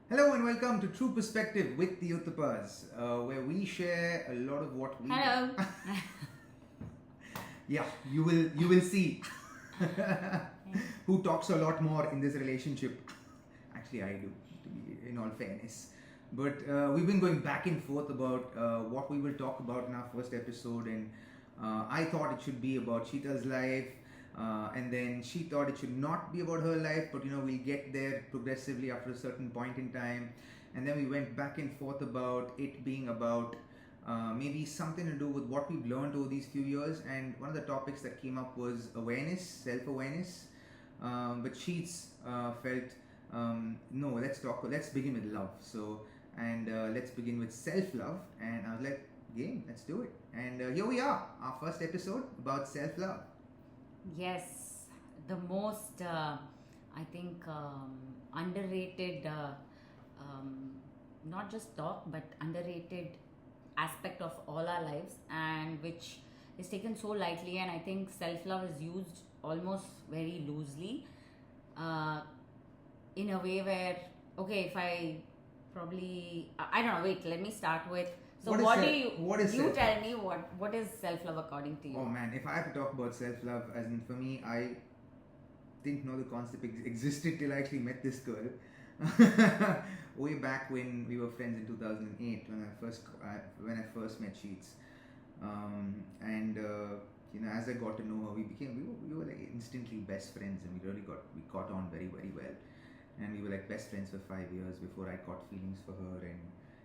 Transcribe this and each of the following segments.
Hello and welcome to True Perspective with the Uthappas, where we share a lot of what we Hello. yeah, you will see who talks a lot more in this relationship. Actually, I do, to be in all fairness. But we've been going back and forth about what we will talk about in our first episode, and I thought it should be about Sheeta's life, and then she thought it should not be about her life, but we'll get there progressively after a certain point in time. And then we went back and forth about it being about maybe something to do with what we've learned over these few years. And one of the topics that came up was awareness, self-awareness. But Sheets felt no, let's begin with love. So, and let's begin with self-love. And I was like, game, let's do it. And here we are, our first episode about self-love. Yes, the most, I think, underrated, not just talk, but underrated aspect of all our lives, and which is taken so lightly. And I think self love is used almost very loosely, uh, in a way where, okay, if I probably, I don't know, wait, let me start with. So, What is you self-love? tell me what is self love according to you? Oh man, if I have to talk about self-love, as in for me, I didn't know the concept existed till I actually met this girl. Way back when we were friends in 2008, when I first met Sheets, and as I got to know her, we were like instantly best friends, and we got on very very well, and we were like best friends for 5 years before I caught feelings for her,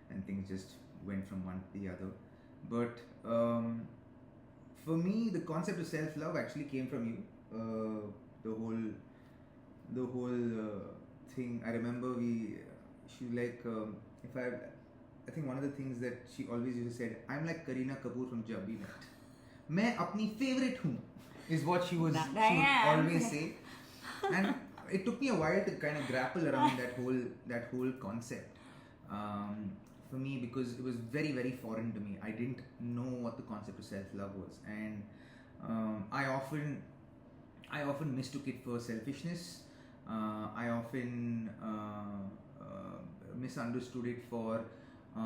and things just went from one to the other. But for me, the concept of self love actually came from you. The whole thing. I remember she like if I think one of the things that she always used to say, I'm like Kareena Kapoor from Jab Bhi Met. मैं अपनी favorite हूँ is what she would always say, and it took me a while to kind of grapple around that whole concept. For me, because it was very very foreign to me. I didn't know what the concept of self love was, and I often mistook it for selfishness. I often misunderstood it for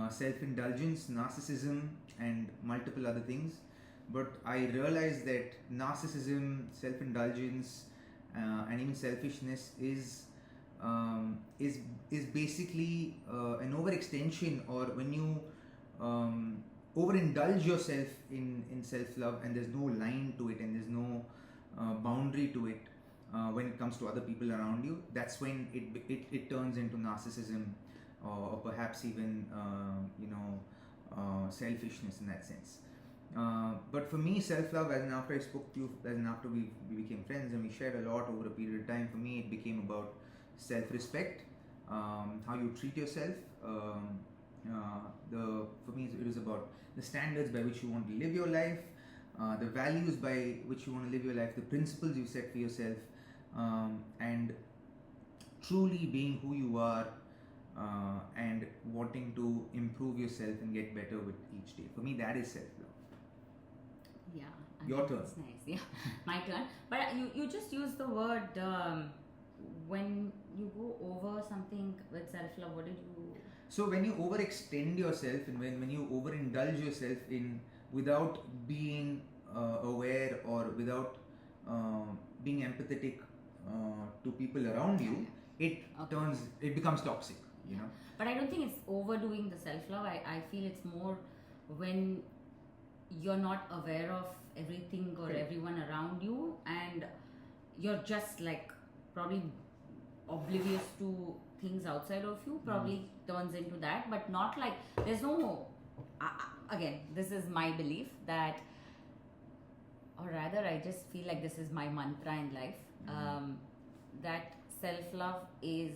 self-indulgence, narcissism, and multiple other things. But I realized that narcissism, self-indulgence, and even selfishness is basically an overextension, or when you overindulge yourself in self-love, and there's no line to it, and there's no boundary to it. When it comes to other people around you, that's when it turns into narcissism, or perhaps even selfishness in that sense. But for me, self-love, as in after I spoke to you, as in after we became friends and we shared a lot over a period of time, for me it became about self-respect, how you treat yourself. For me it was about the standards by which you want to live your life, the values by which you want to live your life, the principles you set for yourself, and truly being who you are, and wanting to improve yourself and get better with each day. For me, that is self-love. Yeah. Your turn. That's nice. Yeah, my turn. But you just use the word when you go over something with self-love. What did you? So when you overextend yourself, and when you overindulge yourself in without being aware, or without being empathetic to people around you, it becomes toxic. But I don't think it's overdoing the self-love. I feel it's more when you're not aware of everything or everyone around you, and you're just like probably oblivious to things outside of you, probably turns into that. But not like there's no again, this is my belief that, or rather I just feel like this is my mantra in life, that self-love is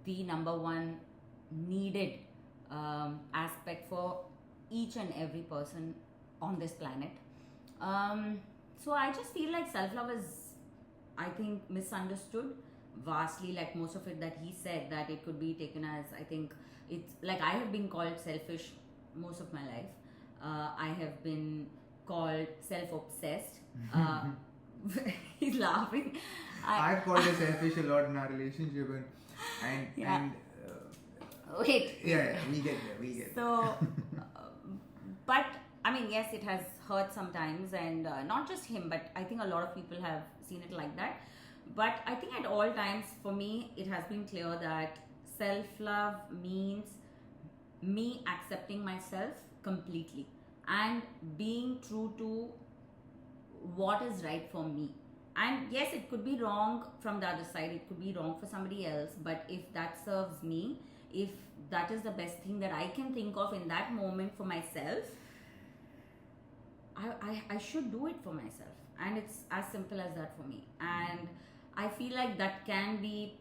the number one needed aspect for each and every person on this planet. So I just feel like self-love is, I think, misunderstood vastly. Like most of it that he said, that it could be taken as, I think it's like I have been called selfish most of my life. I have been called self-obsessed. He's laughing. I've called her selfish a lot in our relationship, and Wait. Yeah, we get there. We get there. So, but I mean, yes, it has hurt sometimes, and not just him, but I think a lot of people have seen it like that. But I think at all times, for me, it has been clear that self love means me accepting myself completely and being true to what is right for me. And yes, it could be wrong from the other side, it could be wrong for somebody else, but if that serves me, if that is the best thing that I can think of in that moment for myself, I should do it for myself. And it's as simple as that for me. And I feel like that can be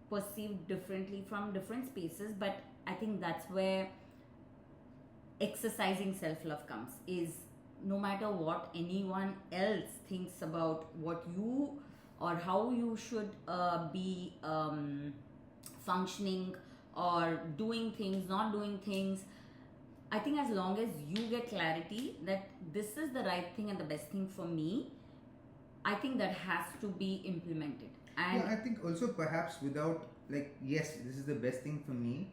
perceived differently from different spaces, but I think that's where exercising self-love comes, is no matter what anyone else thinks about what you or how you should be functioning or doing things, not doing things. I think as long as you get clarity that this is the right thing and the best thing for me, I think that has to be implemented. And yeah, I think also perhaps without, like, yes, this is the best thing for me,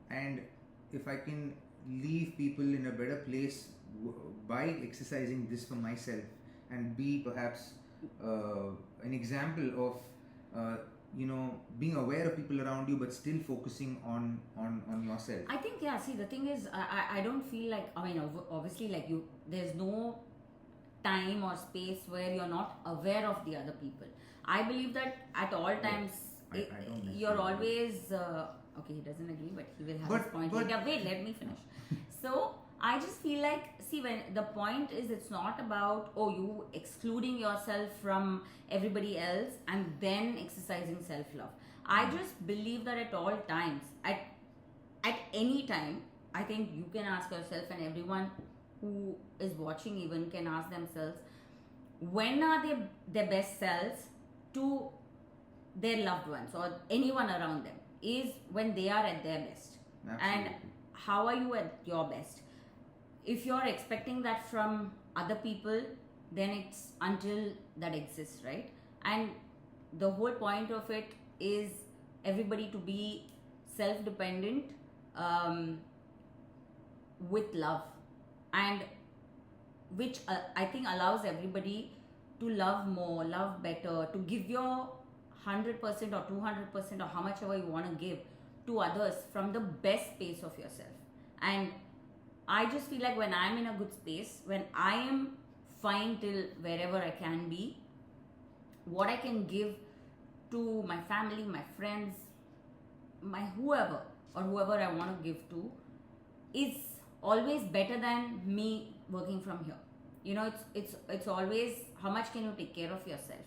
and if I can leave people in a better place by exercising this for myself and be perhaps an example of being aware of people around you but still focusing on yourself. I think, yeah, see, the thing is, I don't feel like, I mean, obviously, like there's no time or space where you're not aware of the other people. I believe that at all times, I don't you're necessarily always, okay, he doesn't agree, but he will have But- his point but- later. Wait, let me finish. So, I just feel like, see, when the point is, it's not about, oh, you excluding yourself from everybody else and then exercising self-love. I just believe that at all times, at any time, I think you can ask yourself, and everyone who is watching even can ask themselves, when are they their best selves to their loved ones or anyone around them, is when they are at their best. Absolutely. And how are you at your best? If you're expecting that from other people, then it's until that exists, right? And the whole point of it is everybody to be self-dependent, with love, and which I think allows everybody to love more, love better, to give your 100% or 200% or how much ever you want to give to others from the best space of yourself. And I just feel like when I'm in a good space, when I am fine till wherever I can be, what I can give to my family, my friends, my whoever I want to give to is always better than me working from here. You know, it's always how much can you take care of yourself,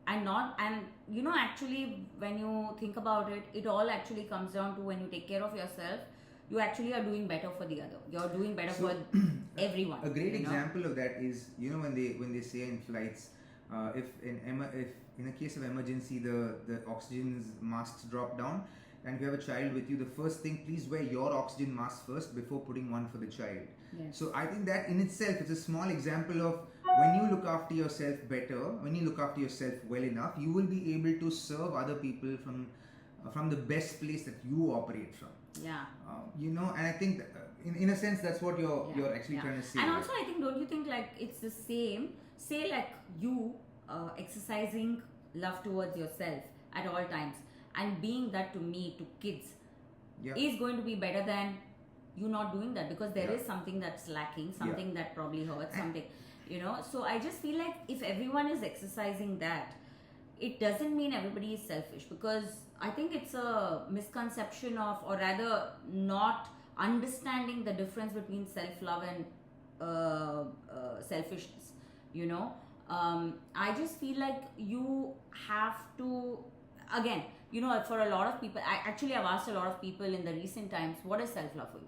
and actually when you think about it, it all actually comes down to when you take care of yourself, you actually are doing better for the other. You're doing better for everyone. A great you know? example of that is, when they say in flights, if in a case of emergency the oxygen masks drop down, and if you have a child with you, the first thing, please wear your oxygen mask first before putting one for the child. Yes. So I think that in itself is a small example of when you look after yourself better, when you look after yourself well enough, you will be able to serve other people from the best place that you operate from. Yeah. And I think in a sense that's what you're actually trying to say. And also, I think, don't you think like it's the same? Say like you exercising love towards yourself at all times and being that to me, to kids, is going to be better than you not doing that, because there is something that's lacking, something that probably hurts, something, So I just feel like if everyone is exercising that, it doesn't mean everybody is selfish, because I think it's a misconception of, or rather not understanding the difference between self-love and selfishness. I just feel like you have to, again, for a lot of people, I've asked a lot of people in the recent times, what is self-love for you?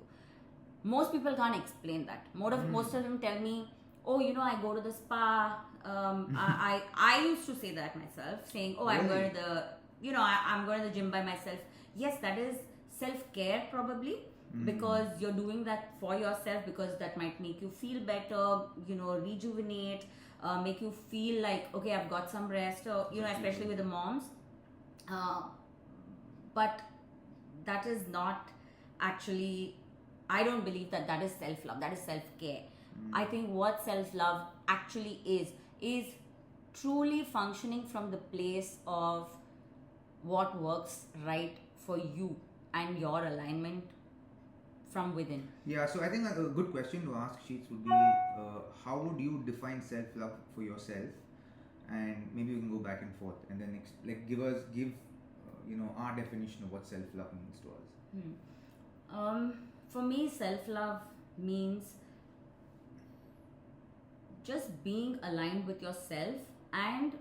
Most people can't explain that. Most of them tell me, oh, I go to the spa. I used to say that myself, saying, oh, I'm going to the, I'm going to the gym by myself. Yes, that is self-care probably, because you're doing that for yourself, because that might make you feel better, rejuvenate, make you feel like, okay, I've got some rest, or, especially with the moms. But that is not actually, I don't believe that that is self-love, that is self-care. I think what self-love actually is truly functioning from the place of what works right for you and your alignment from within. Yeah, so I think a good question to ask Sheets would be how would you define self love for yourself? And maybe we can go back and forth and then give our definition of what self love means to us. For me, self-love means just being aligned with yourself and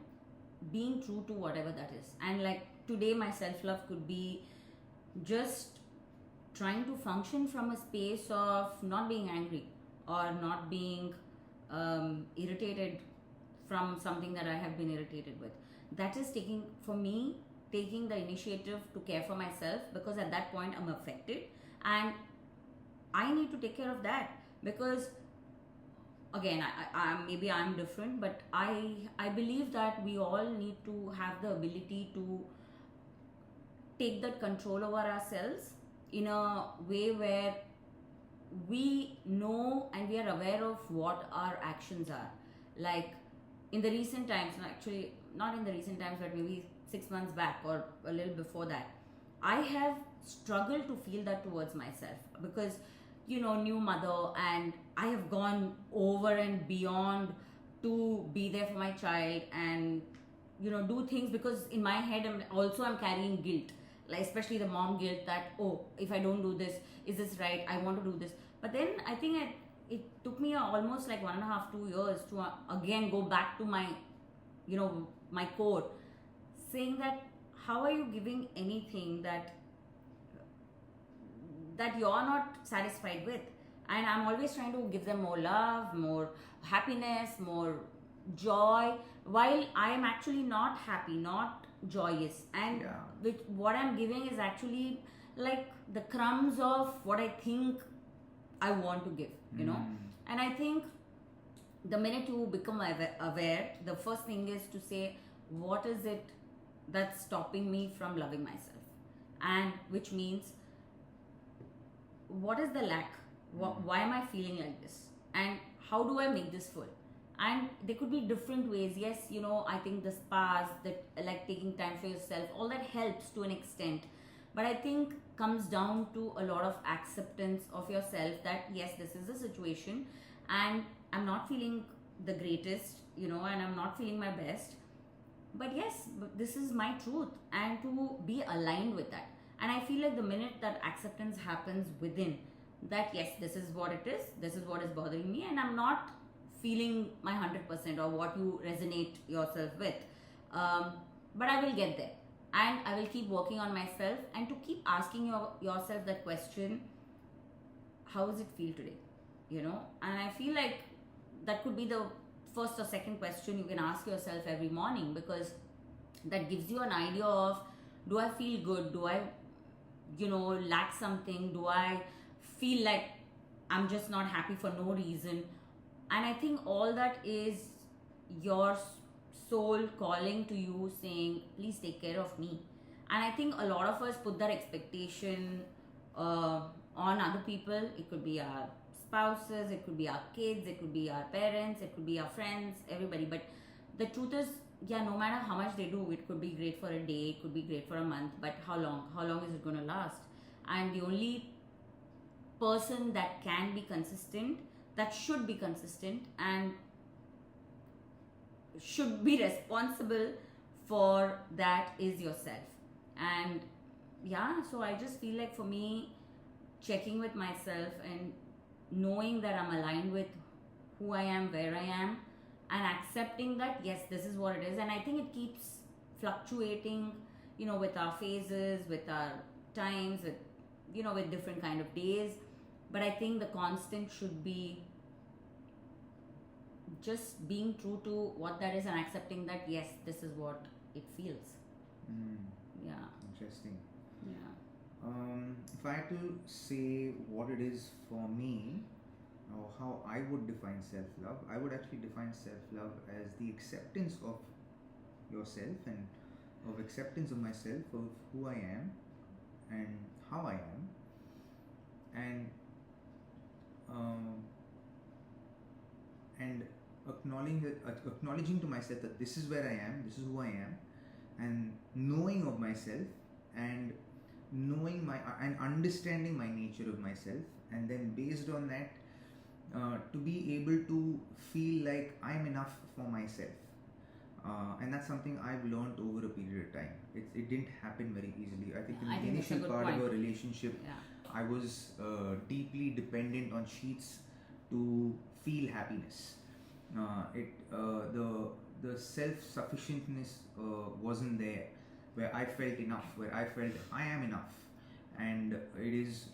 being true to whatever that is. And like today, my self-love could be just trying to function from a space of not being angry or not being irritated from something that I have been irritated with. That is taking the initiative to care for myself, because at that point I'm affected and I need to take care of that. Because again, maybe I'm different, but I believe that we all need to have the ability to take that control over ourselves in a way where we know and we are aware of what our actions are. Like in the recent times, actually not in the recent times, but maybe 6 months back or a little before that, I have struggled to feel that towards myself, because new mother, and I have gone over and beyond to be there for my child and do things, because in my head I'm carrying guilt, like especially the mom guilt that, oh, if I don't do this, is this right? I want to do this. But then I think it took me almost like 1.5 2 years to again go back to my my core, saying that how are you giving anything that you're not satisfied with? And I'm always trying to give them more love, more happiness, more joy, while I am actually not happy, not joyous. And with what I'm giving is actually like the crumbs of what I think I want to give, And I think the minute you become aware, the first thing is to say, what is it that's stopping me from loving myself? And which means, what is the lack? Why am I feeling like this? And how do I make this full? And there could be different ways. Yes, I think the spas, that like taking time for yourself, all that helps to an extent. But I think comes down to a lot of acceptance of yourself that yes, this is the situation and I'm not feeling the greatest, and I'm not feeling my best. But yes, this is my truth, and to be aligned with that. And I feel like the minute that acceptance happens within, that yes, this is what it is, this is what is bothering me, and I'm not feeling my 100% or what you resonate yourself with. But I will get there, and I will keep working on myself, and to keep asking yourself that question, how does it feel today? And I feel like that could be the first or second question you can ask yourself every morning, because that gives you an idea of, do I feel good? Do I lack something? Do I feel like I'm just not happy for no reason? And I think all that is your soul calling to you, saying, please take care of me. And I think a lot of us put that expectation on other people. It could be our spouses, it could be our kids, it could be our parents, it could be our friends, everybody. But the truth is, no matter how much they do, it could be great for a day, it could be great for a month, but how long is it going to last? And the only person that can be consistent, that should be consistent and should be responsible for that, is yourself. And so I just feel like, for me, checking with myself and knowing that I'm aligned with who I am, where I am, and accepting that yes, this is what it is. And I think it keeps fluctuating, with our phases, with our times, with with different kind of days. But I think the constant should be just being true to what that is and accepting that yes, this is what it feels. Interesting. Yeah. If I had to say what it is for me, or how I would define self-love, I would actually define self-love as the acceptance of yourself and of acceptance of myself, of who I am and how I am, and and acknowledging to myself that this is where I am, this is who I am, and knowing of myself, and knowing and understanding my nature of myself, and then based on that, to be able to feel like I'm enough for myself. And that's something I've learned over a period of time. It didn't happen very easily. I think in the initial part of a relationship, I was deeply dependent on sheets to feel happiness. The self-sufficientness wasn't there, where I felt enough, where I felt I am enough, and it is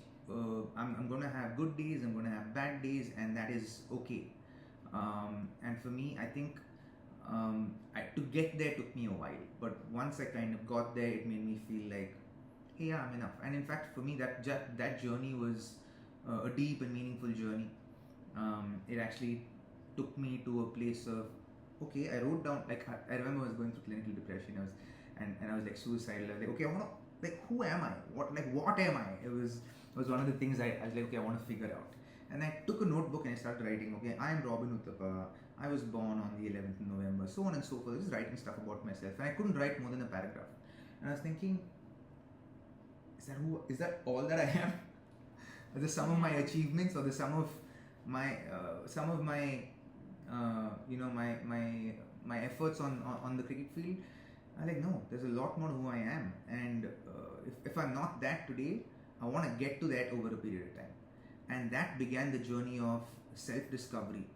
I'm going to have good days, I'm going to have bad days, and that is okay. And for me, I think to get there took me a while, but once I kind of got there, it made me feel like, hey, yeah, I'm enough. And in fact, for me, that journey was a deep and meaningful journey. It actually took me to a place of, okay, I wrote down, like, I remember I was going through clinical depression, and I was like suicidal. I was like, okay, I want to, like, who am I? What am I? It was one of the things I was like, okay, I want to figure out. And I took a notebook and I started writing, okay, I am Robin Uthappas. I was born on the 11th of November, so on and so forth. Just writing stuff about myself. And I couldn't write more than a paragraph. And I was thinking, is that all that I am? Are the sum of my achievements, or the sum of my my efforts on the cricket field? I'm like, no, there's a lot more who I am. And if I'm not that today, I want to get to that over a period of time. And that began the journey of self-discovery.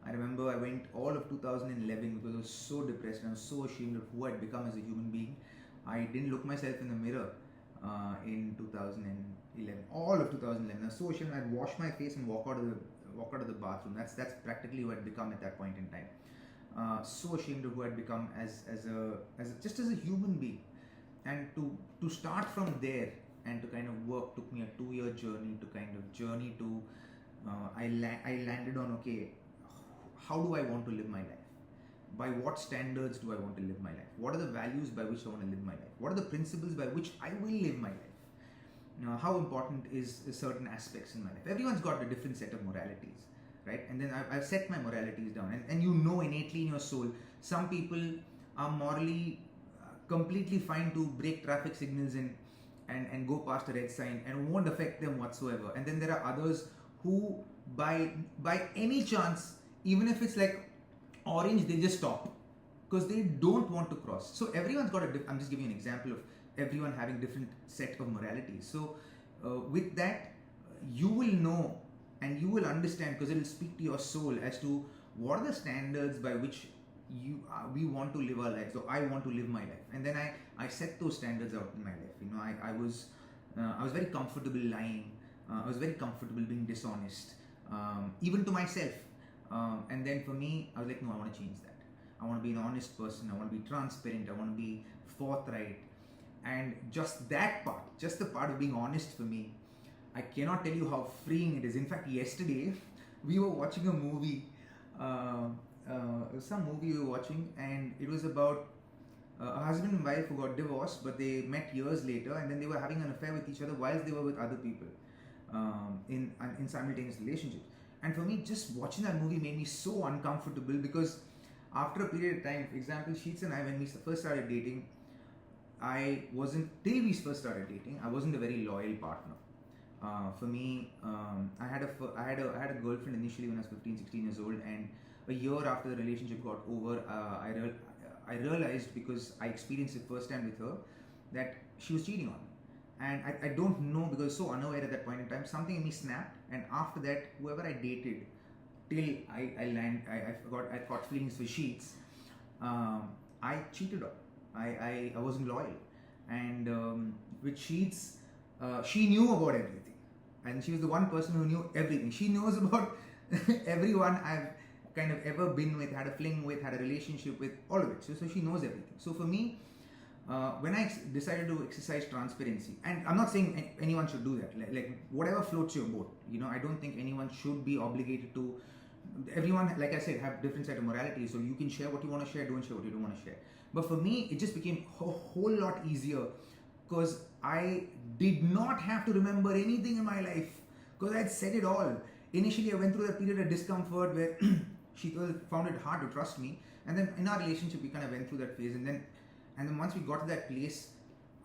I remember I went all of 2011 because I was so depressed and I was so ashamed of who I'd become as a human being. I didn't look myself in the mirror in 2011. All of 2011, I was so ashamed. I'd wash my face and walk out of the bathroom. That's practically who I'd become at that point in time. So ashamed of who I'd become as a human being. And to start from there and to kind of work took me a 2-year journey to I landed on, okay, how do I want to live my life? By what standards do I want to live my life? What are the values by which I want to live my life? What are the principles by which I will live my life? How important is certain aspects in my life? Everyone's got a different set of moralities, right? And then I've set my moralities down, and you know innately in your soul, some people are morally completely fine to break traffic signals and go past a red sign, and it won't affect them whatsoever. And then there are others who by any chance, even if it's like orange, they just stop because they don't want to cross. So everyone's got I'm just giving you an example of everyone having different set of moralities. So with that, you will know and you will understand, because it will speak to your soul as to what are the standards by which we want to live our lives, or I want to live my life. And then I set those standards out in my life. I was very comfortable lying. I was very comfortable being dishonest, even to myself. And then for me, I was like, no, I want to change that. I want to be an honest person. I want to be transparent. I want to be forthright. And just that part, just the part of being honest, for me, I cannot tell you how freeing it is. In fact, yesterday, we were watching a movie, some movie we were watching, and it was about a husband and wife who got divorced, but they met years later, and then they were having an affair with each other whilst they were with other people in simultaneous relationships. And for me, just watching that movie made me so uncomfortable, because after a period of time, for example, Sheets and I, when we first started dating, I wasn't a very loyal partner. For me, I had a girlfriend initially when I was 15, 16 years old, and a year after the relationship got over, I realized, because I experienced it firsthand with her, that she was cheating on me. And I don't know, because I was so unaware at that point in time, something in me snapped, and after that, whoever I dated, till I got feelings for Sheets, I cheated on. I wasn't loyal. And with Sheets, she knew about everything. And she was the one person who knew everything. She knows about everyone I've kind of ever been with, had a fling with, had a relationship with, all of it. So she knows everything. So for me, when I decided to exercise transparency, and I'm not saying anyone should do that, like whatever floats your boat, I don't think anyone should be obligated to. Everyone, like I said, have different set of moralities, so you can share what you want to share, don't share what you don't want to share. But for me, it just became a whole lot easier, because I did not have to remember anything in my life because I had said it all. Initially, I went through that period of discomfort where she found it hard to trust me, and then in our relationship, we kind of went through that phase, and then once we got to that place,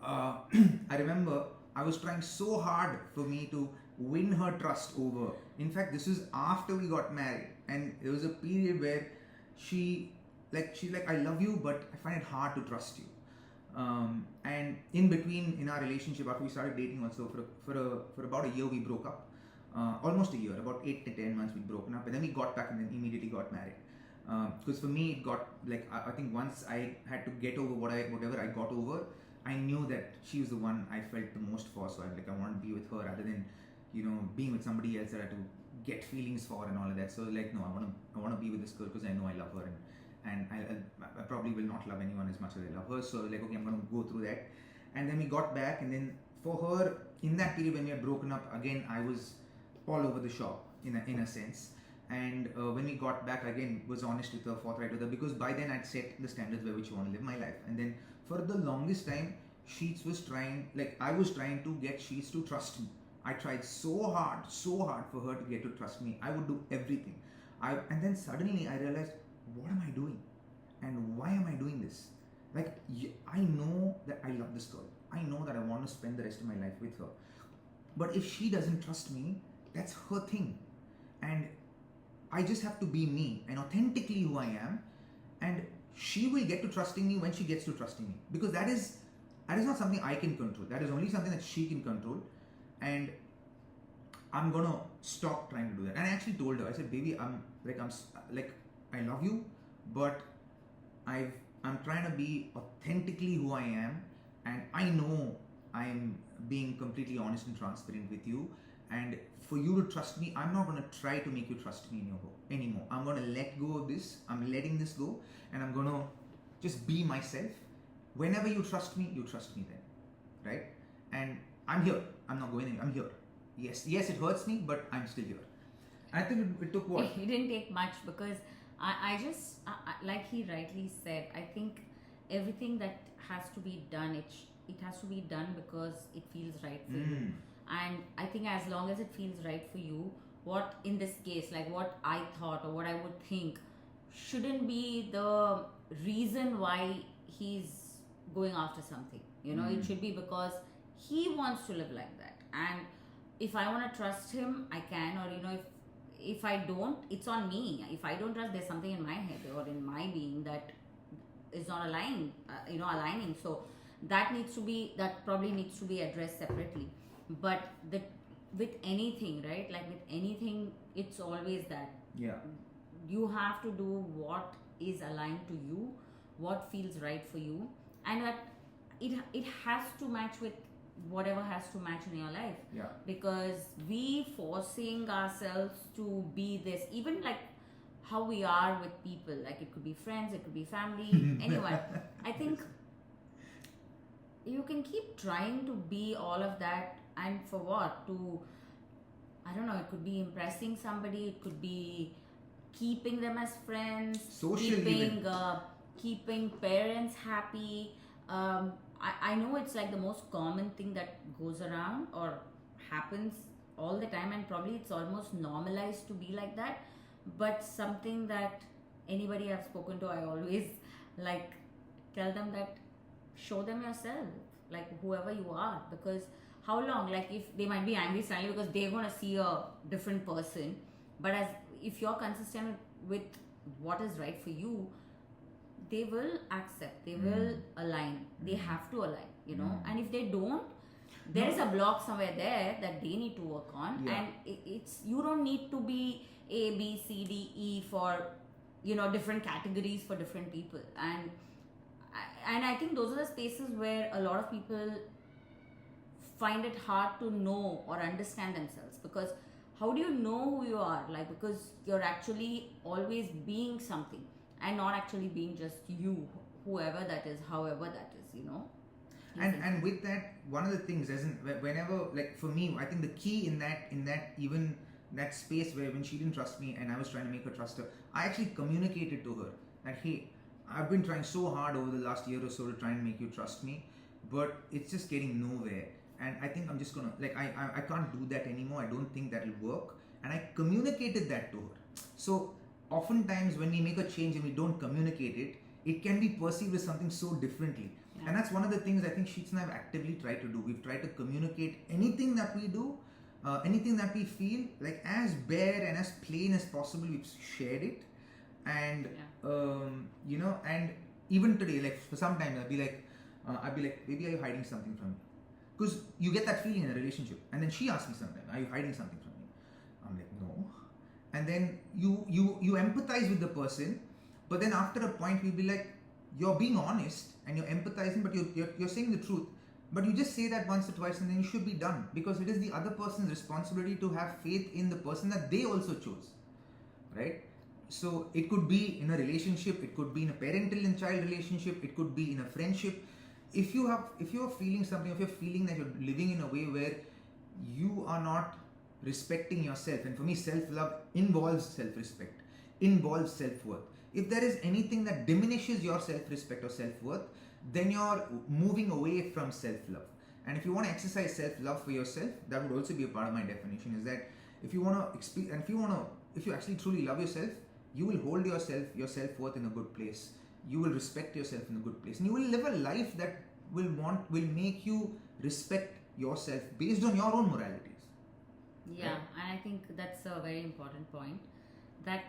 I remember I was trying so hard for me to win her trust over. In fact, this is after we got married, and there was a period where she's like, I love you, but I find it hard to trust you. And in between, in our relationship, after we started dating, also for about a year, we broke up. Almost a year, about 8 to 10 months, we'd broken up, and then we got back and then immediately got married. Because for me, it got like, I think once I had to get over whatever I got over, I knew that she was the one I felt the most for. So I want to be with her rather than, being with somebody else that I had to get feelings for and all of that. So like, no, I want to be with this girl because I know I love her, and I probably will not love anyone as much as I love her. So like, okay, I'm going to go through that. And then we got back, and then for her, in that period when we had broken up, again, I was all over the shop in a sense. And when we got back, again, was honest with her, forthright with her, because by then I'd set the standards by which I want to live my life. And then for the longest time, I was trying to get Sheets to trust me. I tried so hard for her to get to trust me. I would do everything. And then suddenly I realized, what am I doing? And why am I doing this? Like, I know that I love this girl. I know that I want to spend the rest of my life with her. But if she doesn't trust me, that's her thing. And I just have to be me and authentically who I am. And she will get to trusting me when she gets to trusting me. Because that is not something I can control. That is only something that she can control. And I'm going to stop trying to do that. And I actually told her, I said, baby, I love you, but I'm trying to be authentically who I am. And I know I'm being completely honest and transparent with you. And for you to trust me, I'm not going to try to make you trust me anymore. I'm going to let go of this. I'm letting this go. And I'm going to just be myself. Whenever you trust me then. Right? And I'm here. I'm not going anywhere. I'm here. Yes, it hurts me, but I'm still here. I think it took what? It didn't take much, because I just, like he rightly said, I think everything that has to be done, it has to be done because it feels right for you. And I think as long as it feels right for you, what in this case, like what I thought or what I would think, shouldn't be the reason why he's going after something. It should be because he wants to live like that. And if I want to trust him, I can. Or if I don't, it's on me. If I don't trust, there's something in my head or in my being that is not aligning. So that probably needs to be addressed separately. But with anything, right? Like with anything, it's always that. Yeah. You have to do what is aligned to you, what feels right for you, and that it has to match with whatever has to match in your life. Yeah. Because we forcing ourselves to be this, even like how we are with people, like it could be friends, it could be family, anyone. I think you can keep trying to be all of that, and for what? I don't know, it could be impressing somebody, it could be keeping them as friends, keeping parents happy. I know it's like the most common thing that goes around or happens all the time, and probably it's almost normalized to be like that. But something that anybody I've spoken to, I always like tell them that show them yourself, like whoever you are, because how long, like if they might be angry suddenly because they're going to see a different person, but if you're consistent with what is right for you, they will accept, they will align, they have to align, and if they don't, there is a block somewhere there that they need to work on. And it's you don't need to be A, B, C, D, E for different categories for different people. And I think those are the spaces where a lot of people find it hard to know or understand themselves, because how do you know who you are? Like, because you're actually always being something and not actually being just you, whoever that is, however that is, And with that, one of the things, whenever, like for me, I think the key in that even that space where when she didn't trust me and I was trying to make her trust her, I actually communicated to her that, hey, I've been trying so hard over the last year or so to try and make you trust me, but it's just getting nowhere. And I think I'm just gonna, like, I can't do that anymore. I don't think that'll work. And I communicated that to her. So oftentimes when we make a change and we don't communicate it, it can be perceived as something so differently. Yeah. And that's one of the things I think Sheets and I have actively tried to do. We've tried to communicate anything that we do, anything that we feel, like as bare and as plain as possible. We've shared it. And you know, and even today, like for some time I'd be like, maybe are you hiding something from me? Because you get that feeling in a relationship. And then she asks me sometimes, are you hiding something from me? I'm like, no. And then you empathize with the person, but then after a point you'll be like, you're being honest and you're empathizing, but you're saying the truth. But you just say that once or twice and then you should be done, because it is the other person's responsibility to have faith in the person that they also chose, right? So it could be in a relationship, it could be in a parental and child relationship, it could be in a friendship. If you're feeling something, if you're feeling that you're living in a way where you are not respecting yourself, and for me self-love involves self-respect, involves self-worth. If there is anything that diminishes your self-respect or self-worth, then you're moving away from self-love. And if you want to exercise self-love for yourself, that would also be a part of my definition, is that if you want to experience, and if you actually truly love yourself, you will hold your self-worth in a good place. You will respect yourself in a good place, and you will live a life that will make you respect yourself based on your own moralities. Yeah, Right? and I think that's a very important point. That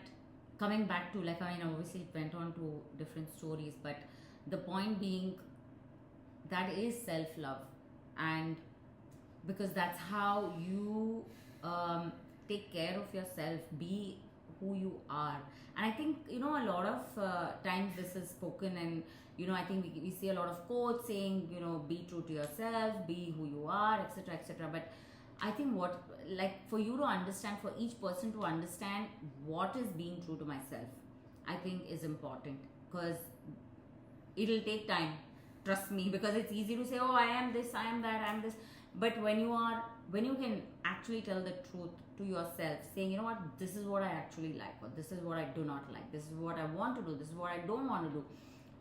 coming back to, like, I mean, obviously it went on to different stories, but the point being that is self-love, and because that's how you take care of yourself, be who you are. And I think, you know, a lot of times this is spoken, and you know, I think we see a lot of quotes saying, you know, be true to yourself, be who you are, etc., etc. But I think what, like, for you to understand, for each person to understand what is being true to myself, I think is important, because it'll take time, trust me, because it's easy to say, oh, I am this, I am that, I am this. But when you can actually tell the truth to yourself, saying, you know what, this is what I actually like, or this is what I do not like, this is what I want to do, this is what I don't want to do,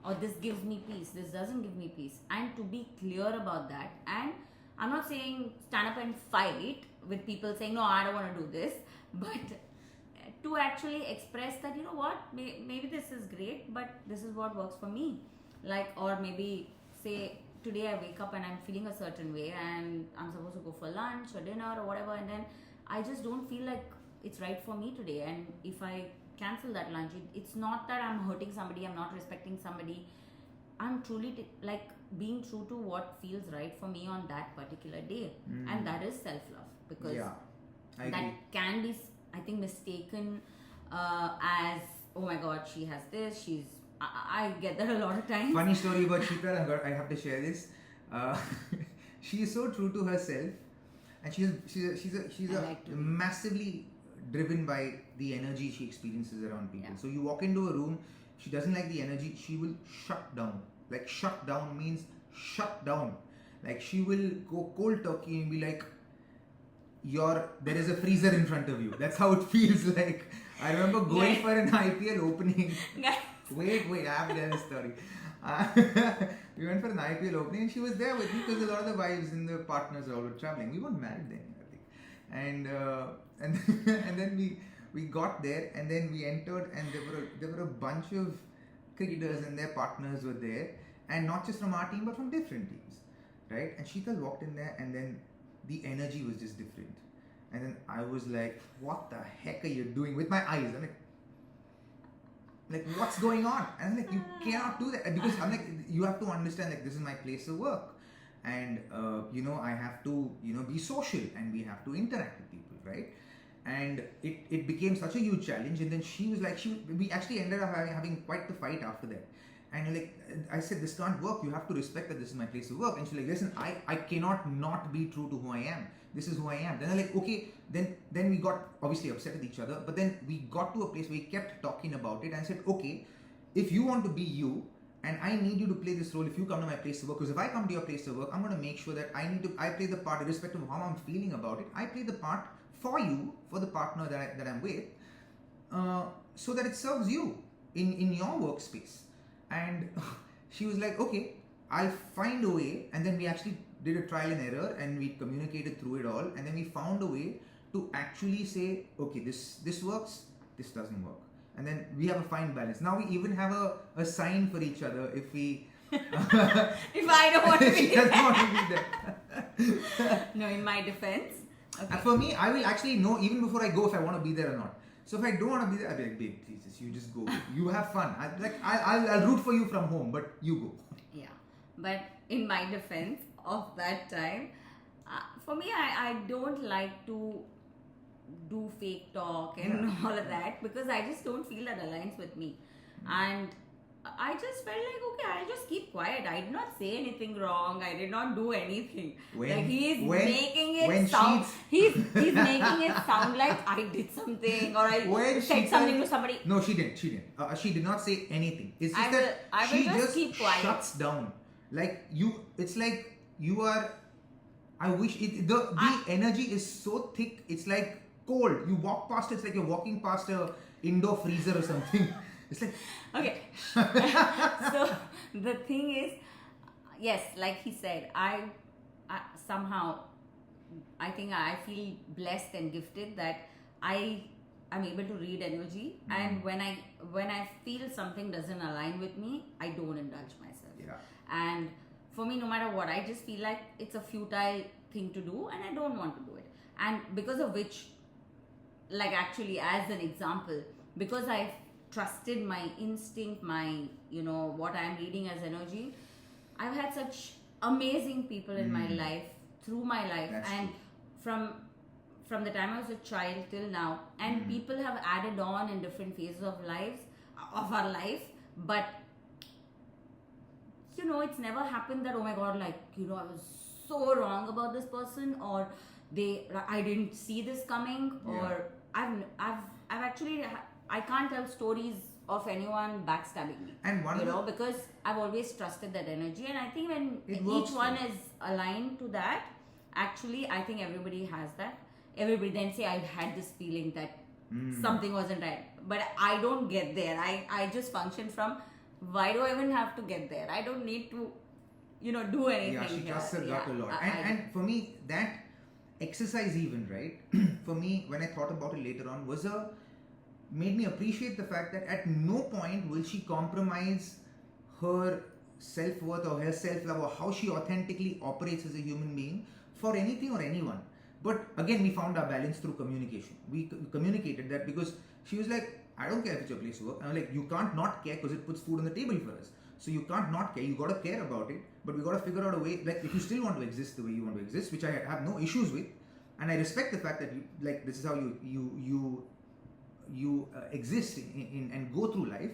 or this gives me peace, this doesn't give me peace, and to be clear about that. And I'm not saying stand up and fight with people saying, no, I don't want to do this, but to actually express that, you know what, maybe this is great, but this is what works for me. Like, or maybe say, today I wake up and I'm feeling a certain way, and I'm supposed to go for lunch or dinner or whatever, and then I just don't feel like it's right for me today. And if I cancel that lunch, it's not that I'm hurting somebody, I'm not respecting somebody. I'm truly like being true to what feels right for me on that particular day. And that is self-love, because I that agree. can be, I think, mistaken as, oh my god, she has this, I get that a lot of times. Funny story about Sheetal, I have to share this. She is so true to herself, and she's massively driven by the energy she experiences around people. Yeah. So you walk into a room, she doesn't like the energy, she will shut down. Like, shut down means shut down. Like, she will go cold turkey and be like, there is a freezer in front of you. That's how it feels like. I remember going for an IPL opening. Wait, I have to tell this story. We went for an IPL opening and she was there with me, because a lot of the wives and the partners all were traveling. We weren't married then, I think. And then we got there, and then we entered, and there were a bunch of cricketers and their partners were there, and not just from our team but from different teams, right? And Sheetal walked in there, and then the energy was just different. And then I was like, what the heck are you doing? With my eyes, I'm like, what's going on? And I'm like, you cannot do that, because I'm like, you have to understand, like, this is my place of work, and you know, I have to, you know, be social, and we have to interact with people, right? And it became such a huge challenge. And then she was like, we actually ended up having quite the fight after that. And like, I said, this can't work, you have to respect that this is my place of work. And she's like, listen, I cannot not be true to who I am. This is who I am. Then I'm like, okay, then we got obviously upset with each other, but then we got to a place where we kept talking about it, and I said, okay, if you want to be you, and I need you to play this role if you come to my place of work, because if I come to your place of work, I'm going to make sure that I play the part irrespective of how I'm feeling about it. I play the part for you, for the partner that I'm with, so that it serves you in your workspace. And she was like, okay. I'll find a way, and then we actually did a trial and error, and we communicated through it all, and then we found a way to actually say, okay, this works, this doesn't work, and then we have a fine balance. Now we even have a sign for each other if we. If I don't want to be she doesn't want to be there. No, in my defense. Okay. For me, I will actually know even before I go if I want to be there or not. So if I don't want to be there, I'll be like, babe, please, you just go. You have fun. I'll root for you from home, but you go. Yeah, but in my defense of that time, for me, I don't like to do fake talk and all of that, because I just don't feel that aligns with me. And I just felt like, okay, I'll just keep quiet. I did not say anything wrong. I did not do anything. He's making it sound like I did something, or I said something to somebody. No, she didn't. She did not say anything. It's just that she just keep quiet. Shuts down. Like you, it's like you are. I wish the energy is so thick. It's like cold. You walk past. It's like you're walking past a indoor freezer or something. It's like okay. So the thing is, yes, like he said, I somehow I think I feel blessed and gifted that I am able to read energy, and when I feel something doesn't align with me, I don't indulge myself. Yeah. And for me, no matter what, I just feel like it's a futile thing to do, and I don't want to do it. And because of which, like actually as an example, because I trusted my instinct, my what I'm reading as energy, I've had such amazing people in my life, through my life. That's and true. from the time I was a child till now, and people have added on in different phases of our life, but it's never happened that, oh my god, like I was so wrong about this person, or I didn't see this coming, or I've actually, I can't tell stories of anyone backstabbing me, and because I've always trusted that energy. And I think when each one is aligned to that, actually I think everybody has that. Everybody then say, I've had this feeling that something wasn't right, but I don't get there. I just function from, why do I even have to get there? I don't need to do anything. Yeah, she trusts her gut a lot. I And for me, that exercise even, right, for me, when I thought about it later on, made me appreciate the fact that at no point will she compromise her self-worth or her self-love or how she authentically operates as a human being for anything or anyone. But again, we found our balance through communication. We communicated that, because she was like, I don't care if it's your place to work. And I'm like, you can't not care, because it puts food on the table for us. So you can't not care. You got to care about it. But we got to figure out a way, like if you still want to exist the way you want to exist, which I have no issues with, and I respect the fact that this is how you exist in and go through life.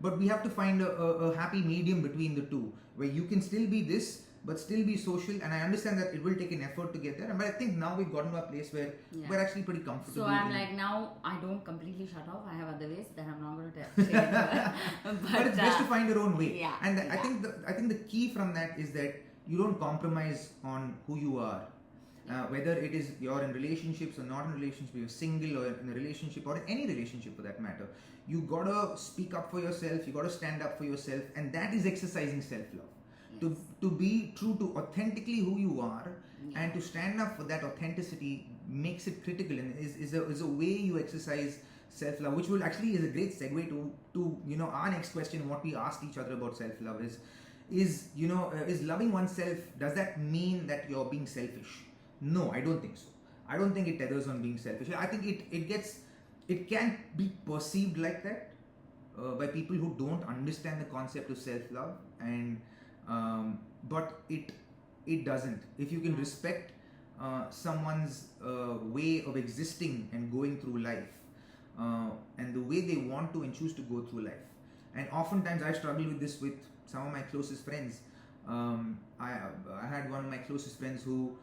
But we have to find a happy medium between the two, where you can still be this but still be social. And I understand that it will take an effort to get there, but I think now we've gotten to a place where we're actually pretty comfortable. So I'm like, now I don't completely shut off. I have other ways that I'm not going to share. But it's best to find your own way. Yeah, and I think the key from that is that you don't compromise on who you are. Whether it is you're in relationships or not in relationships, you're single or in a relationship or in any relationship for that matter, you gotta speak up for yourself, you gotta stand up for yourself, and that is exercising self-love. Yes. To be true to authentically who you are, and to stand up for that authenticity makes it critical, and is a way you exercise self-love, which will actually is a great segue to our next question. What we asked each other about self-love is loving oneself, does that mean that you're being selfish? No, I don't think so. I don't think it tethers on being selfish. I think it can be perceived like that by people who don't understand the concept of self-love, and but it doesn't. If you can respect someone's way of existing and going through life, and the way they want to and choose to go through life, and oftentimes I struggle with this with some of my closest friends. I had one of my closest friends who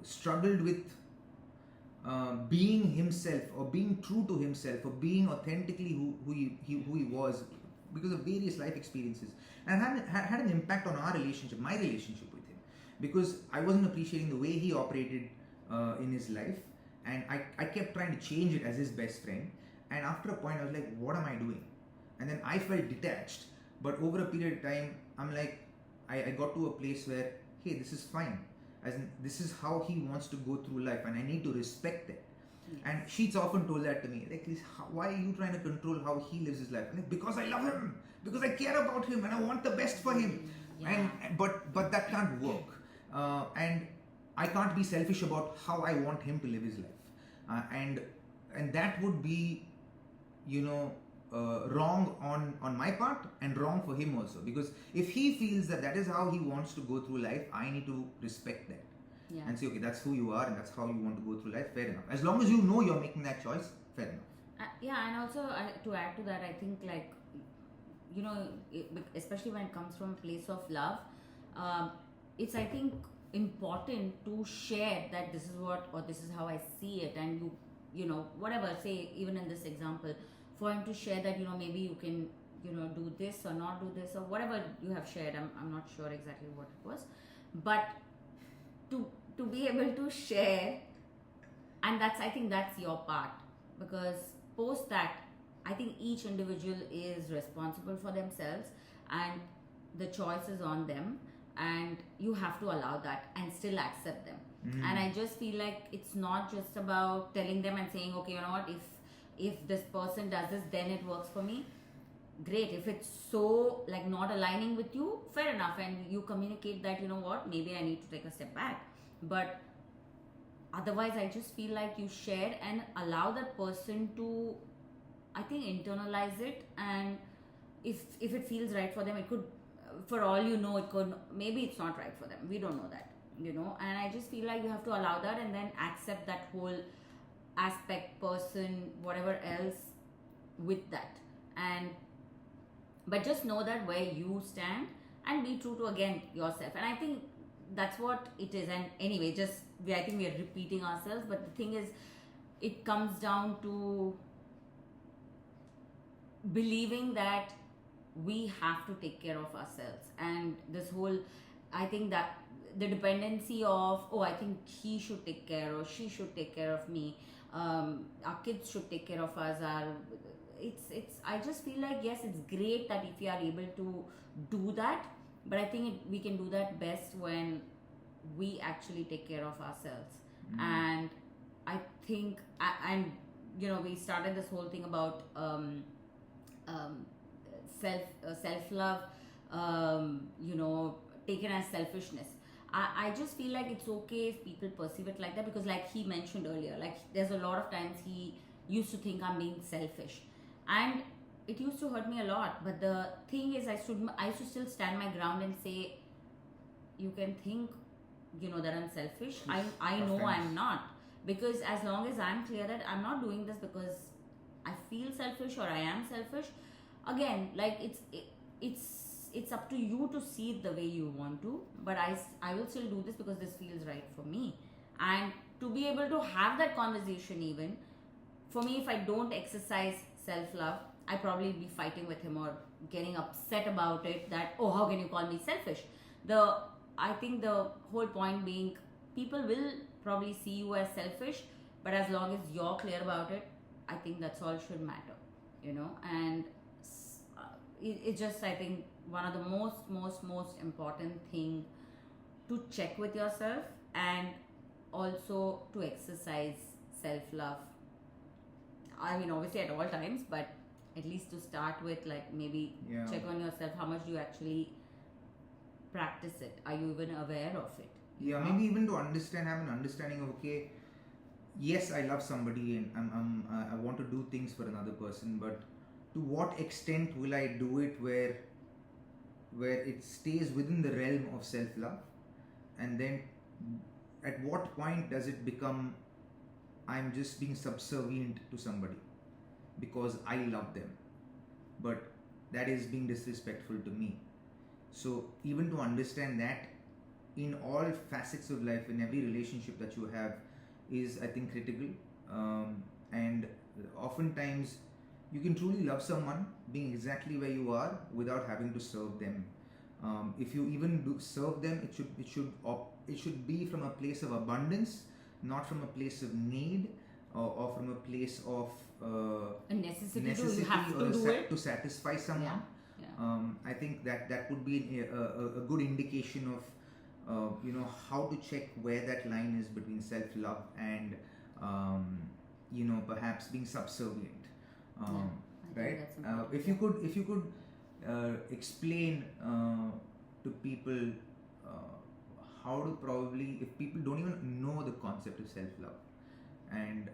struggled with being himself, or being true to himself, or being authentically who he was, because of various life experiences, and had an impact on my relationship with him, because I wasn't appreciating the way he operated in his life, and I kept trying to change it as his best friend, and after a point I was like, what am I doing? And then I felt detached But over a period of time, I'm like, I got to a place where, hey, this is fine. As in, this is how he wants to go through life, and I need to respect that. Yes. And she's often told that to me, like, Liz, why are you trying to control how he lives his life? I'm like, because I love him, because I care about him, and I want the best for him. Yeah. But that can't work, and I can't be selfish about how I want him to live his life, and that would be, wrong on my part and wrong for him also, because if he feels that is how he wants to go through life, I need to respect that. Yeah. And say, okay, that's who you are and that's how you want to go through life, fair enough. As long as you know you're making that choice, fair enough. Yeah, and also to add to that, I think, like, especially when it comes from a place of love, it's, I think, important to share that this is what, or this is how I see it, and whatever, say, even in this example, for him to share that, maybe you can, do this or not do this, or whatever you have shared. I'm not sure exactly what it was, but to be able to share, and I think that's your part, because post that, I think each individual is responsible for themselves, and the choice is on them, and you have to allow that and still accept them. And I just feel like it's not just about telling them and saying, okay, you know what, if this person does this, then it works for me. Great. If it's so, like, not aligning with you, fair enough, and you communicate that, you know what, maybe I need to take a step back. But otherwise, I just feel like you share and allow that person to, I think, internalize it, and if it feels right for them, it could, for all you know, it could, maybe it's not right for them, we don't know that, and I just feel like you have to allow that and then accept that whole aspect, person, whatever else with that. But just know that where you stand and be true to, again, yourself. And I think that's what it is. And anyway, I think we are repeating ourselves, but the thing is, it comes down to believing that we have to take care of ourselves. And this whole, I think that the dependency of, oh, I think he should take care or she should take care of me, our kids should take care of us, I just feel like, yes, it's great that if you are able to do that, but I think we can do that best when we actually take care of ourselves. And I think, and we started this whole thing about self-love, taken as selfishness. I just feel like it's okay if people perceive it like that, because like he mentioned earlier, like there's a lot of times he used to think I'm being selfish, and it used to hurt me a lot. But the thing is, I used to still stand my ground and say, you can think, that I'm selfish. I know I'm not, because as long as I'm clear that I'm not doing this because I feel selfish or I am selfish, again, like it's up to you to see it the way you want to, but I will still do this because this feels right for me. And to be able to have that conversation, even for me, if I don't exercise self-love, I probably be fighting with him or getting upset about it, that, oh, how can you call me selfish? I think the whole point being, people will probably see you as selfish, but as long as you're clear about it, I think that's all should matter, and it's just, I think, one of the most important thing to check with yourself, and also to exercise self-love. I mean, obviously at all times, but at least to start with, like, maybe check on yourself, how much do you actually practice it, are you even aware of it? Maybe even to have an understanding of, okay, yes, I love somebody and I want to do things for another person, but to what extent will I do it where it stays within the realm of self-love, and then at what point does it become I'm just being subservient to somebody because I love them, but that is being disrespectful to me. So even to understand that in all facets of life, in every relationship that you have, is, I think, critical. And oftentimes you can truly love someone being exactly where you are without having to serve them. If you even do serve them, it should be from a place of abundance, not from a place of need, or from a place of a necessity to, you have to do it to satisfy someone. I think that would be a good indication of how to check where that line is between self-love and perhaps being subservient. I think Right? that's important. If you could explain to people how to probably, if people don't even know the concept of self-love, and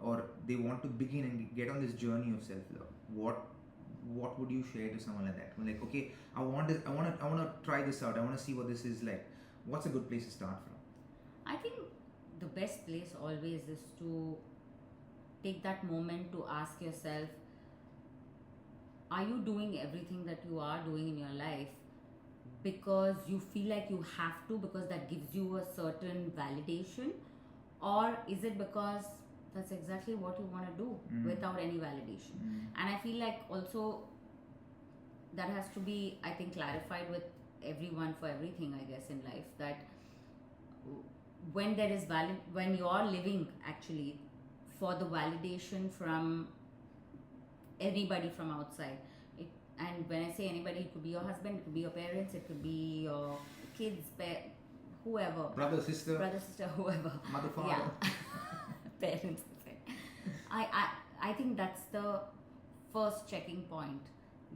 or they want to begin and get on this journey of self-love, what would you share to someone like that? Like, okay, I want to try this out. I want to see what this is like. What's a good place to start from? I think the best place always is to take that moment to ask yourself, are you doing everything that you are doing in your life because you feel like you have to, because that gives you a certain validation, or is it because that's exactly what you want to do without any validation? And I feel like also that has to be, I think, clarified with everyone for everything, I guess, in life, that when there is when you're living actually for the validation from anybody from outside, and when I say anybody, it could be your husband, it could be your parents, it could be your kids, whoever, brother, sister, whoever, mother, father. Yeah. Parents. I think that's the first checking point,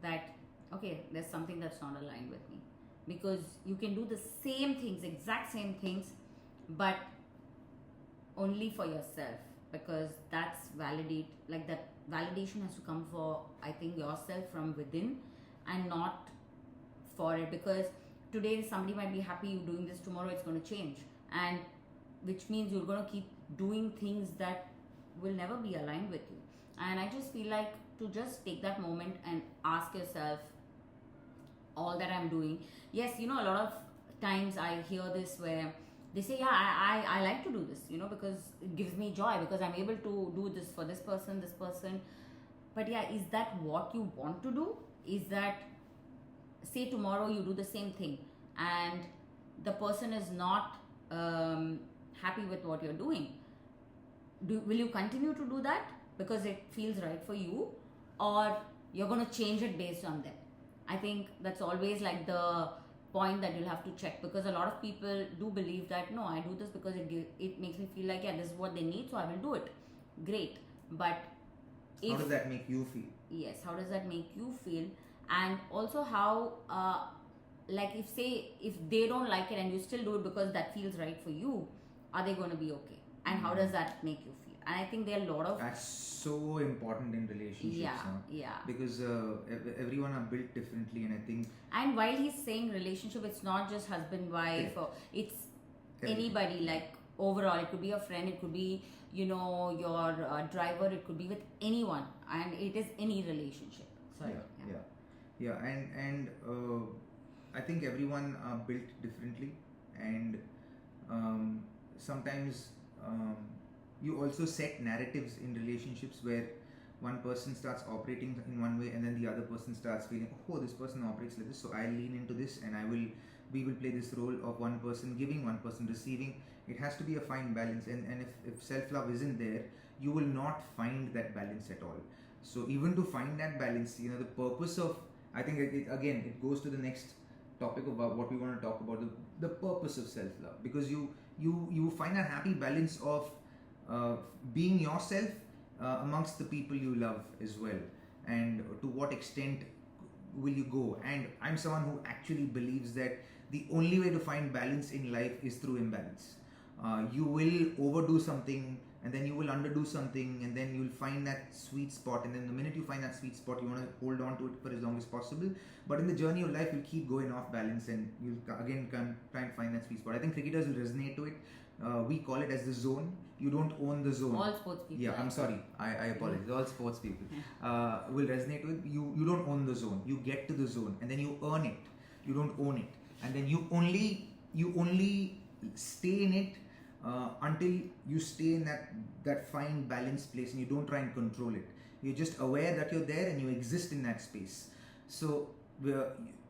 that okay, there's something that's not aligned with me, because you can do the same things, exact same things, but only for yourself, because that's that validation has to come for, I think, yourself from within, and not for it, because today somebody might be happy you doing this, tomorrow it's going to change, and which means you're going to keep doing things that will never be aligned with you. And I just feel like to just take that moment and ask yourself, all that I'm doing, yes, a lot of times I hear this where they say, yeah, I like to do this, because it gives me joy, because I'm able to do this for this person, but yeah, is that what you want to do? Is that, say tomorrow you do the same thing and the person is not happy with what you're doing, will you continue to do that because it feels right for you, or you're going to change it based on them? I think that's always like the point that you'll have to check, because a lot of people do believe that, no, I do this because it makes me feel like, yeah, this is what they need, so I will do it. Great, but how does that make you feel? Yes, how does that make you feel? And also how if they don't like it and you still do it because that feels right for you, are they going to be okay? And how does that make you feel? And I think there are a lot of... That's so important in relationships. Yeah. Because everyone are built differently, and I think... And while he's saying relationship, it's not just husband, wife, or it's anybody, like overall. It could be a friend, it could be, your driver, it could be with anyone. And it is any relationship. Sorry. Yeah. And I think everyone are built differently, and sometimes you also set narratives in relationships where one person starts operating in one way and then the other person starts feeling, oh, this person operates like this, so I'll lean into this and we will play this role of one person giving, one person receiving. It has to be a fine balance, and if self-love isn't there, you will not find that balance at all. So even to find that balance, the purpose of, I think it goes to the next topic about what we want to talk about, the purpose of self-love, because you find a happy balance of being yourself amongst the people you love as well, and to what extent will you go. And I'm someone who actually believes that the only way to find balance in life is through imbalance. You will overdo something, and then you will underdo something, and then you'll find that sweet spot, and then the minute you find that sweet spot, you want to hold on to it for as long as possible. But in the journey of life, you'll keep going off balance, and you'll again try and find that sweet spot. I think cricketers will resonate to it. We call it as the zone. You don't own the zone. All sports people. Yeah, I'm sorry. I apologize. All sports people will resonate with you. You don't own the zone. You get to the zone, and then you earn it. You don't own it, and then you only stay in it until you stay in that fine balanced place, and you don't try and control it. You're just aware that you're there and you exist in that space. So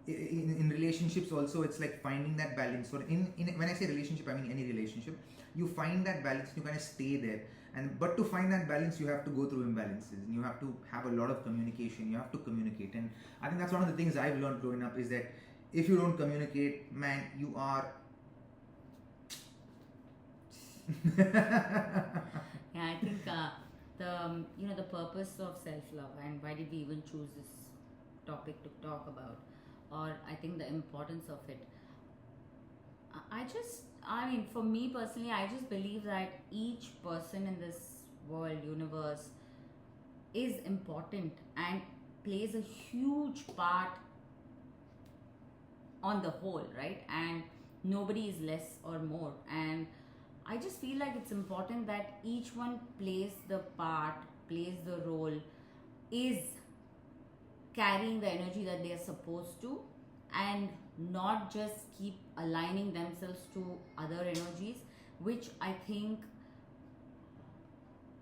in relationships also, it's like finding that balance. Or in when I say relationship, I mean any relationship. You find that balance and you kind of stay there. And but to find that balance, you have to go through imbalances, and you have to have a lot of communication. You have to communicate, and I think that's one of the things I've learned growing up is that if you don't communicate, man, you are. Yeah, I think the purpose of self love and why did we even choose this topic to talk about, or I think the importance of it. I mean, for me personally, I just believe that each person in this world, universe, is important and plays a huge part on the whole, right? And nobody is less or more. And I just feel like it's important that each one plays the part, plays the role, is carrying the energy that they are supposed to, and not just keep aligning themselves to other energies, which I think,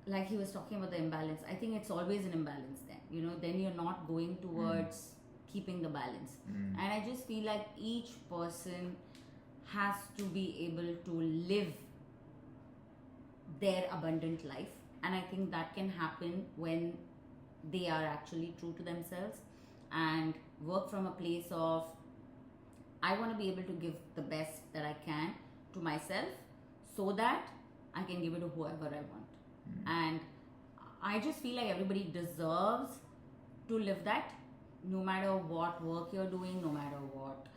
like he was talking about the imbalance, I think it's always an imbalance then you're not going towards keeping the balance. And I just feel like each person has to be able to live their abundant life, and I think that can happen when they are actually true to themselves and work from a place of, I want to be able to give the best that I can to myself so that I can give it to whoever I want. And I just feel like everybody deserves to live that, no matter what work you're doing, no matter what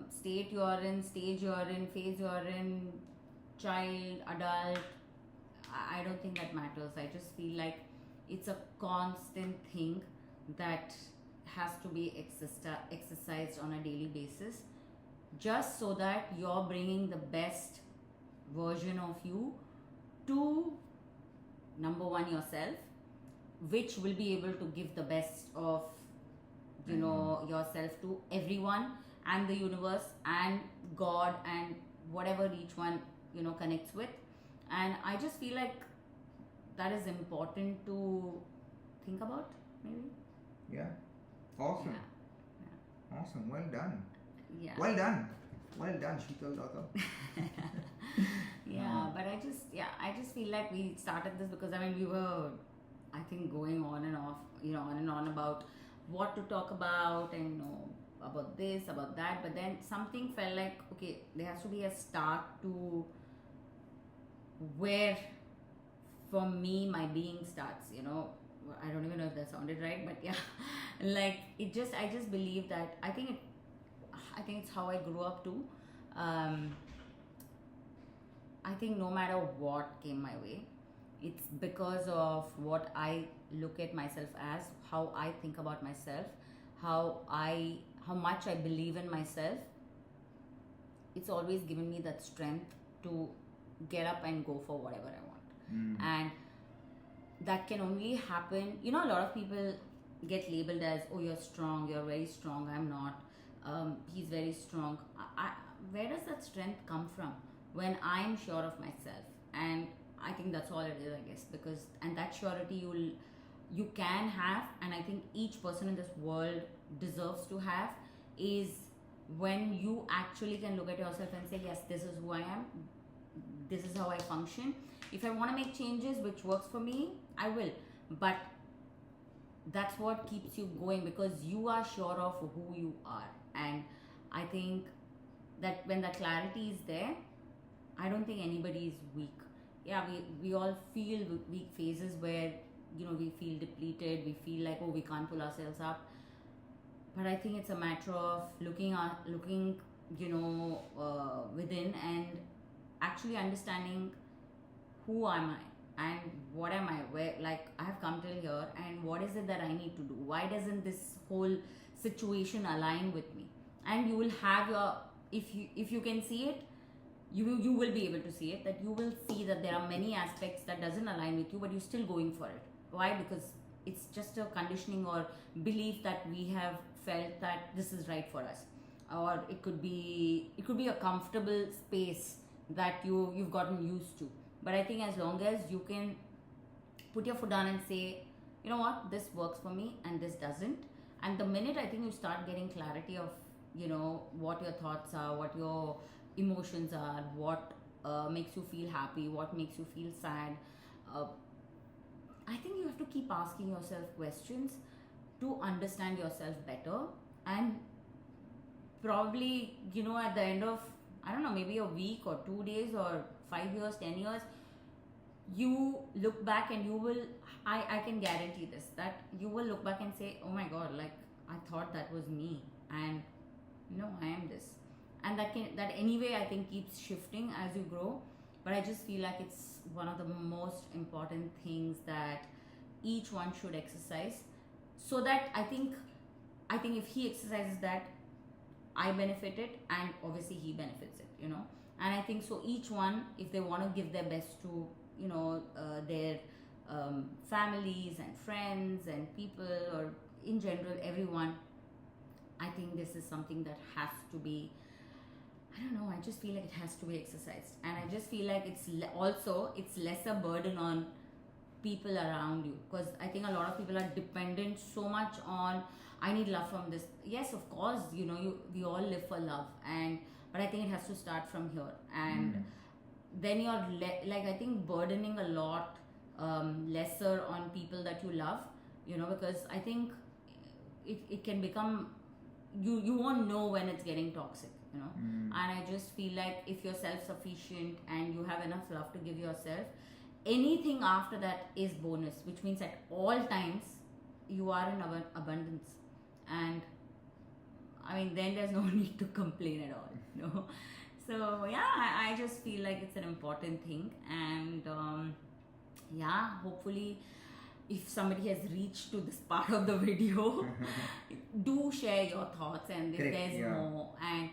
stage you're in, phase you're in, child, adult. I don't think that matters. I just feel like it's a constant thing that has to be exercised on a daily basis, just so that you're bringing the best version of you to, number one, yourself, which will be able to give the best of yourself to everyone and the universe and God and whatever each one connects with. And I just feel like that is important to think about, maybe. Yeah. Awesome. Yeah. Awesome. Well done. Yeah. Well done. Well done, Sheetal Dada. But I just feel like we started this because we were, I think, going on and off, on and on about what to talk about, and about this, about that, but then something felt like, okay, there has to be a start to where, for me, my being starts. I don't even know if that sounded right, but yeah, like I just believe that I think it's how I grew up too. I think no matter what came my way, it's because of what I look at myself as, how I think about myself, how much I believe in myself. It's always given me that strength to get up and go for whatever I want. And that can only happen, a lot of people get labeled as, oh, you're strong, you're very strong. I'm not. He's very strong. Where does that strength come from? When I'm sure of myself. And I think that's all it is, I guess, because, and that surety you can have, and I think each person in this world deserves to have, is when you actually can look at yourself and say, yes, this is who I am, this is how I function. If I want to make changes which works for me, I will. But that's what keeps you going, because you are sure of who you are. And I think that when the clarity is there, I don't think anybody is weak. Yeah, we all feel weak phases where we feel depleted, we feel like, oh, we can't pull ourselves up. But I think it's a matter of looking within and actually understanding who am I and what am I, where, like, I have come till here, and what is it that I need to do? Why doesn't this whole situation align with me? And you will have your, if you can see it, you will be able to see it, that you will see that there are many aspects that doesn't align with you, but you're still going for it. Why? Because it's just a conditioning or belief that we have felt that this is right for us, or it could be a comfortable space that you've gotten used to. But I think as long as you can put your foot down and say, you know what, this works for me and this doesn't, and the minute I think you start getting clarity of what your thoughts are, what your emotions are, what makes you feel happy, what makes you feel sad, uh, I think you have to keep asking yourself questions to understand yourself better, and probably, at the end of, I don't know, maybe a week or 2 days or 5 years, 10 years, you look back and you will, I can guarantee this, that you will look back and say, oh my god, like I thought that was me, and no, I am this. And that anyway, I think keeps shifting as you grow. But I just feel like it's one of the most important things that each one should exercise, so that I think if he exercises that, I benefit it, and obviously he benefits it. And I think so each one, if they want to give their best to their families and friends and people, or in general everyone, I think this is something that has to be, I don't know, I just feel like it has to be exercised. And I just feel like it's lesser burden on people around you, because I think a lot of people are dependent so much on, I need love from this. Yes, of course, we all live for love, but I think it has to start from here. And then you're like, I think burdening a lot lesser on people that you love, because I think it can become, you won't know when it's getting toxic. And I just feel like if you're self-sufficient and you have enough love to give yourself, anything after that is bonus, which means at all times you are in abundance. And I mean, then there's no need to complain at all. So yeah, I just feel like it's an important thing. And hopefully if somebody has reached to this part of the video, do share your thoughts, and if there's more. And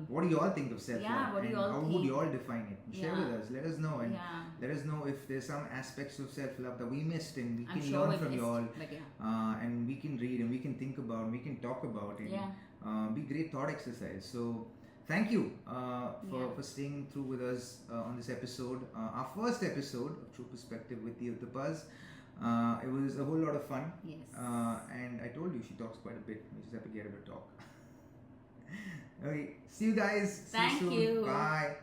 what do you all think of self-love? Yeah, what do you all how think? would you all define it? Share with us. Let us know, and Yeah. let us know if there's some aspects of self-love that we missed, and we I'm can sure learn we from you all. missed, but yeah. And we can read, and we can think about, and we can talk about it. Be great thought exercise. So thank you for staying through with us on this episode, our first episode of True Perspective with the Uthappas. It was a whole lot of fun. Yes. And I told you she talks quite a bit. We just have to get her to talk. Okay, see you guys. See Thank you soon. you. Bye.